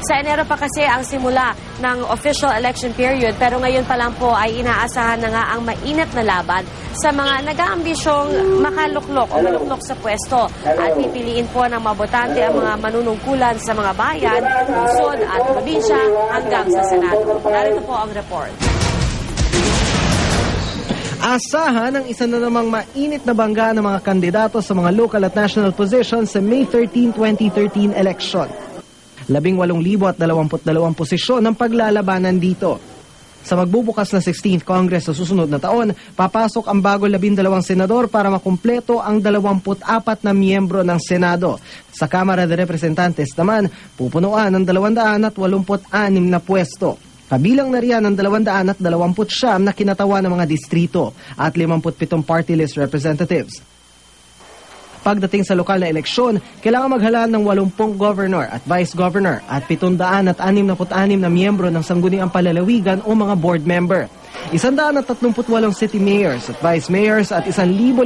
Sa Enero pa kasi ang simula ng official election period, pero ngayon pa lang po ay inaasahan na nga ang mainit na laban sa mga nag-aambisyong makaluklok o maluklok sa pwesto. At pipiliin po ng mabotante ang mga manunungkulan sa mga bayan, lungsod at probinsya hanggang sa Senado. Narito po ang report. Asahan ang isa na namang mainit na bangga ng mga kandidato sa mga local at national positions sa May 13, 2013 election. 18,022 posisyon ang paglalabanan dito. Sa magbubukas na 16th Congress sa susunod na taon, papasok ang bago 12 senador para makumpleto ang 24 na miyembro ng Senado. Sa Kamara de Representantes naman, pupunuan ang 286 na pwesto. Kabilang na riyan ang 229 na kinatawa ng mga distrito at 57 party list representatives. Pagdating sa lokal na eleksyon, kailangan maghala ng 80 governor at vice governor at 766 na miyembro ng sangguniang palalawigan o mga board member. 138 city mayors at vice mayors at 1,532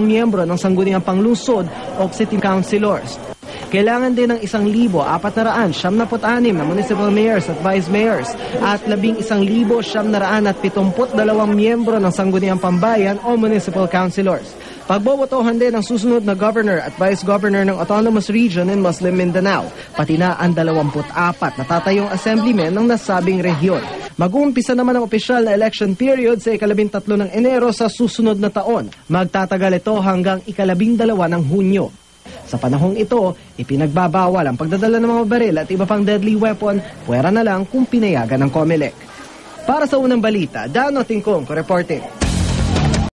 miyembro ng sangguniang panglungsod o city councilors. Kailangan din ng 1,476 na municipal mayors at vice mayors at 11,772 miyembro ng sangguniang pambayan o municipal councilors. Pagbobotohan din ang susunod na governor at vice governor ng Autonomous Region in Muslim Mindanao, pati na ang 24 na tatayong assemblymen ng nasabing rehiyon. Mag-uumpisa naman ang opisyal na election period sa 13 ng Enero sa susunod na taon. Magtatagal ito hanggang 12 ng Hunyo. Sa panahong ito, ipinagbabawal ang pagdadala ng mga baril at iba pang deadly weapon, puwera na lang kung pinayagan ng COMELEC. Para sa unang balita, Dano Tingkong, reporting.